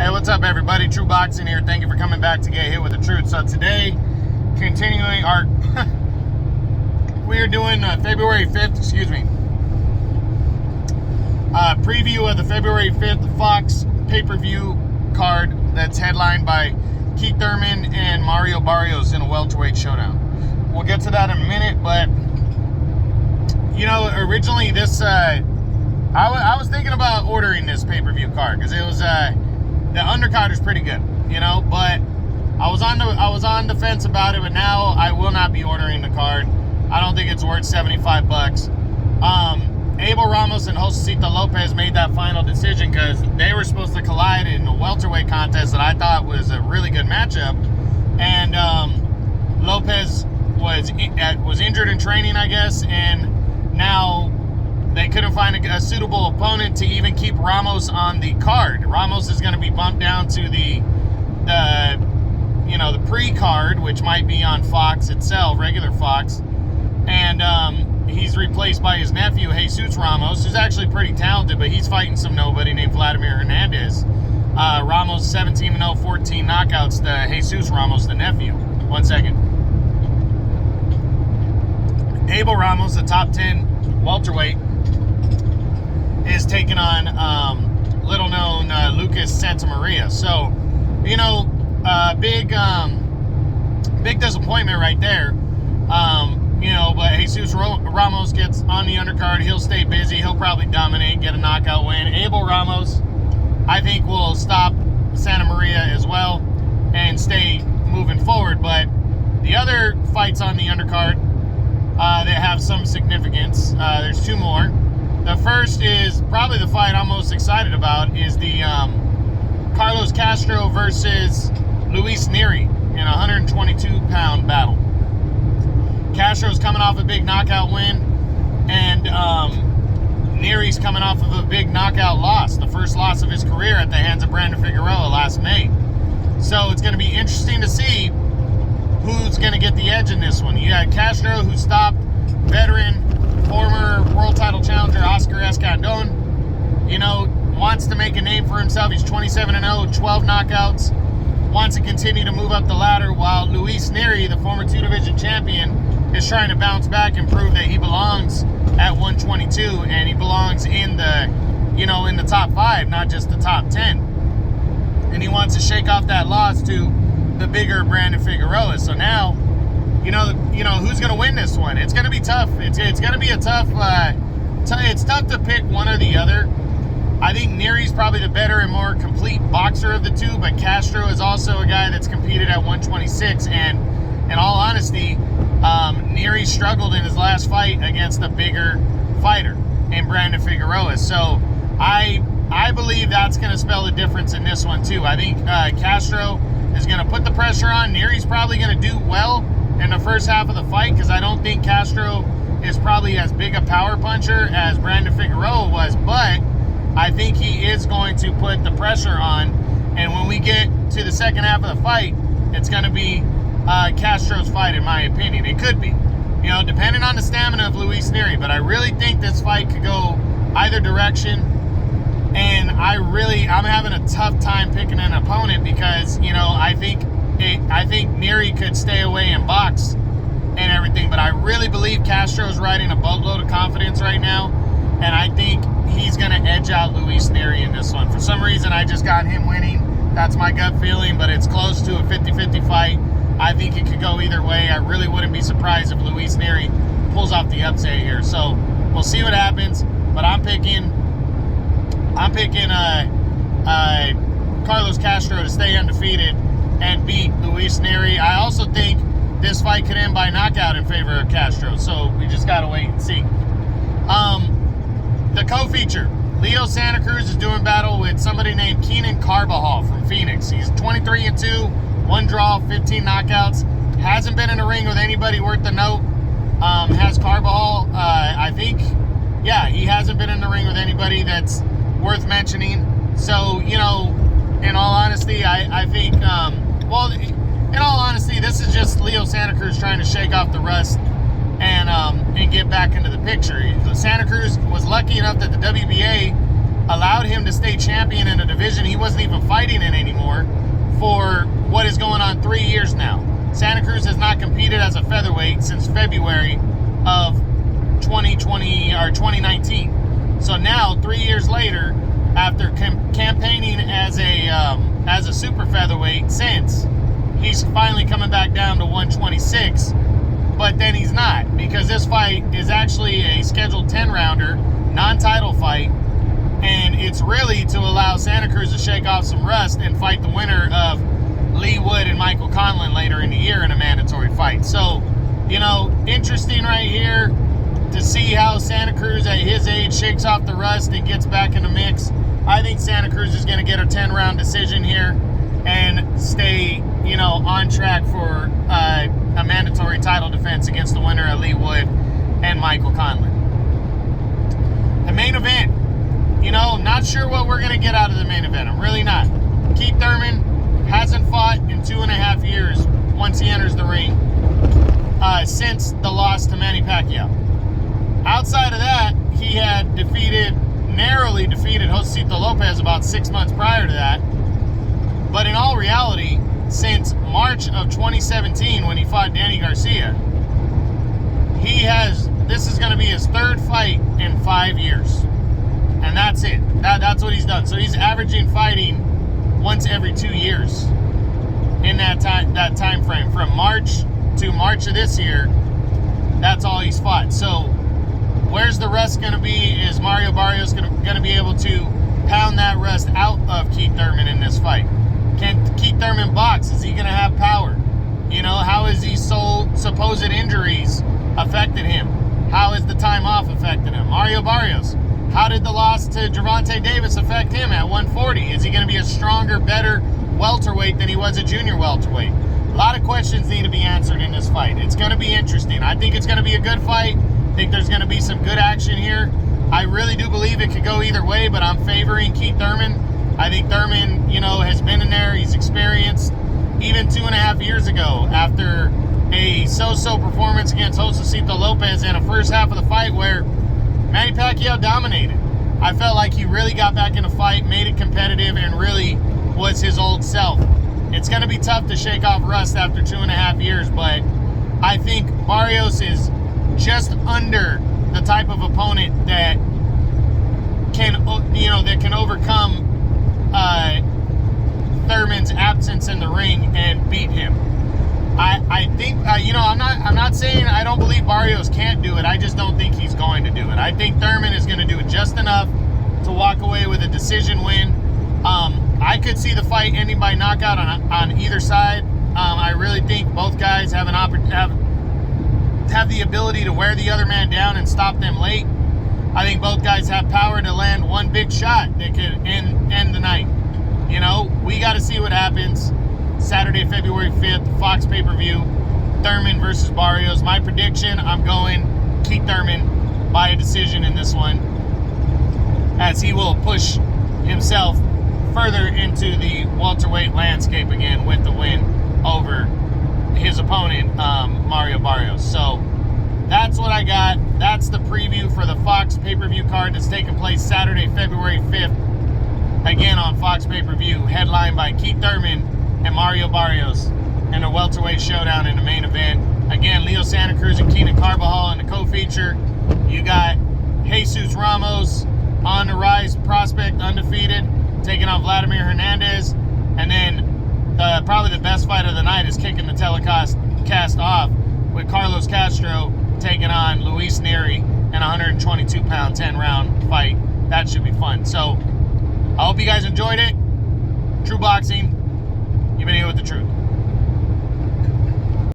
Hey, what's up, everybody? True Boxing here. Thank you for coming back to get hit with the truth. So today, continuing our we are doing February 5th, preview of the February 5th Fox pay-per-view card that's headlined by Keith Thurman and Mario Barrios in a welterweight showdown. We'll get to that in a minute, but you know, originally this I was thinking about ordering this pay-per-view card because it was the undercard is pretty good, you know, but I was on the fence about it, but now I will not be ordering the card. I don't think it's worth $75. Abel Ramos and Josecito Lopez made that final decision because they were supposed to collide in a welterweight contest that I thought was a really good matchup, and Lopez was injured in training, I guess, and now they couldn't find a suitable opponent to even keep Ramos on the card. Ramos is going to be bumped down to the pre-card, which might be on Fox itself, regular Fox, and he's replaced by his nephew, Jesus Ramos, who's actually pretty talented, but he's fighting some nobody named Vladimir Hernandez. Ramos 17-0, 14 knockouts to Jesus Ramos, the nephew. 1 second. Abel Ramos, the top 10 welterweight, is taking on little-known Lucas Santamaria. So, you know, big disappointment right there. You know, but Jesus Ramos gets on the undercard. He'll stay busy. He'll probably dominate, get a knockout win. Abel Ramos, I think, will stop Santamaria as well and stay moving forward. But the other fights on the undercard that have some significance, there's two more. The first is probably the fight I'm most excited about, is the Carlos Castro versus Luis Neri in a 122-pound battle. Castro's coming off a big knockout win, and Neri's coming off of a big knockout loss, the first loss of his career at the hands of Brandon Figueroa last May. So it's going to be interesting to see who's going to get the edge in this one. You got Castro, who stopped veteran, former world title challenger Oscar Escandon. You know, wants to make a name for himself. He's 27-0, 12 knockouts. Wants to continue to move up the ladder, while Luis Neri, the former 2-division champion, is trying to bounce back and prove that he belongs at 122, and he belongs in the, you know, in the top 5, not just the top 10. And he wants to shake off that loss to the bigger Brandon Figueroa. So now, you know who's going to win this one. It's going to be tough. It's going to be a tough. It's tough to pick one or the other. I think Neri's probably the better and more complete boxer of the two, but Castro is also a guy that's competed at 126. And in all honesty, Neri struggled in his last fight against a bigger fighter in Brandon Figueroa. So I believe that's going to spell the difference in this one too. I think Castro is going to put the pressure on. Neri's probably going to do well in the first half of the fight, because I don't think Castro is probably as big a power puncher as Brandon Figueroa was, but I think he is going to put the pressure on, and when we get to the second half of the fight, it's going to be Castro's fight, in my opinion. It could be, you know, depending on the stamina of Luis Neri, but I really think this fight could go either direction, and I'm having a tough time picking an opponent because, you know, I think Neri could stay away and box and everything, but I really believe Castro's riding a boatload of confidence right now, and I think he's going to edge out Luis Neri in this one. For some reason, I just got him winning. That's my gut feeling, but it's close to a 50-50 fight. I think it could go either way. I really wouldn't be surprised if Luis Neri pulls off the upset here. So we'll see what happens, but I'm picking Carlos Castro to stay undefeated and beat Luis Neri. I also think this fight could end by knockout in favor of Castro, so we just got to wait and see. The co-feature, Leo Santa Cruz is doing battle with somebody named Keenan Carbajal from Phoenix. He's 23-2, 1 draw, 15 knockouts. Hasn't been in a ring with anybody worth the note. Has Carbajal, I think, yeah, he hasn't been in the ring with anybody that's worth mentioning. So, you know, in all honesty, I think, in all honesty, this is just Leo Santa Cruz trying to shake off the rust and get back into the picture. Santa Cruz was lucky enough that the WBA allowed him to stay champion in a division he wasn't even fighting in anymore for what is going on 3 years now. Santa Cruz has not competed as a featherweight since February of 2020 or 2019. So now, 3 years later, after campaigning as a super featherweight since, he's finally coming back down to 126. But then he's not, because this fight is actually a scheduled 10-rounder, non-title fight, and it's really to allow Santa Cruz to shake off some rust and fight the winner of Lee Wood and Michael Conlon later in the year in a mandatory fight. So, you know, interesting right here to see how Santa Cruz at his age shakes off the rust and gets back in the mix. I think Santa Cruz is going to get a 10-round decision here and stay, you know, on track for a mandatory title defense against the winner of Lee Wood and Michael Conlon. The main event, you know, not sure what we're going to get out of the main event. I'm really not. Keith Thurman hasn't fought in 2.5 years once he enters the ring since the loss to Manny Pacquiao. Outside of that, he had narrowly defeated Josecito Lopez about 6 months prior to that. But in all reality, since March of 2017 when he fought Danny Garcia, this is going to be his 3rd fight in 5 years. And that's it. That's what he's done. So he's averaging fighting once every 2 years in that time frame. From March to March of this year, that's all he's fought. So where's the rust going to be? Is Mario Barrios going to be able to pound that rust out of Keith Thurman in this fight? Can Keith Thurman box? Is he going to have power? You know, how has these supposed injuries affected him? How has the time off affected him? Mario Barrios, how did the loss to Gervonta Davis affect him at 140? Is he going to be a stronger, better welterweight than he was a junior welterweight? A lot of questions need to be answered in this fight. It's going to be interesting. I think it's going to be a good fight. I think there's going to be some good action here. I really do believe it could go either way, but I'm favoring Keith Thurman. I think Thurman, you know, has been in there. He's experienced. Even 2.5 years ago, after a so-so performance against Josecito Lopez in the first half of the fight where Manny Pacquiao dominated, I felt like he really got back in the fight, made it competitive, and really was his old self. It's going to be tough to shake off rust after 2.5 years, but I think Barrios is just under the type of opponent that can overcome Thurman's absence in the ring and beat him. I think I'm not saying I don't believe Barrios can't do it. I just don't think he's going to do it. I think Thurman is going to do it just enough to walk away with a decision win. I could see the fight ending by knockout on either side. I really think both guys have the ability to wear the other man down and stop them late. I think both guys have power to land one big shot that could end the night. You know, we got to see what happens Saturday, February 5th, Fox pay-per-view, Thurman versus Barrios. My prediction, I'm going Keith Thurman by a decision in this one, as he will push himself further into the welterweight landscape again with the win over his opponent, Mario Barrios. So that's what I got. That's the preview for the Fox pay-per-view card that's taking place Saturday, February 5th, again on Fox pay-per-view, headlined by Keith Thurman and Mario Barrios in a welterweight showdown in the main event. Again, Leo Santa Cruz and Keenan Carbajal in the co-feature. You got Jesus Ramos on the rise, prospect, undefeated, taking on Vladimir Hernandez. And then probably the best fight of the night is kicking the telecast off with Carlos Castro taking on Luis Neri in a 122-pound, 10-round fight. That should be fun. So I hope you guys enjoyed it. True Boxing, you've been here with the truth.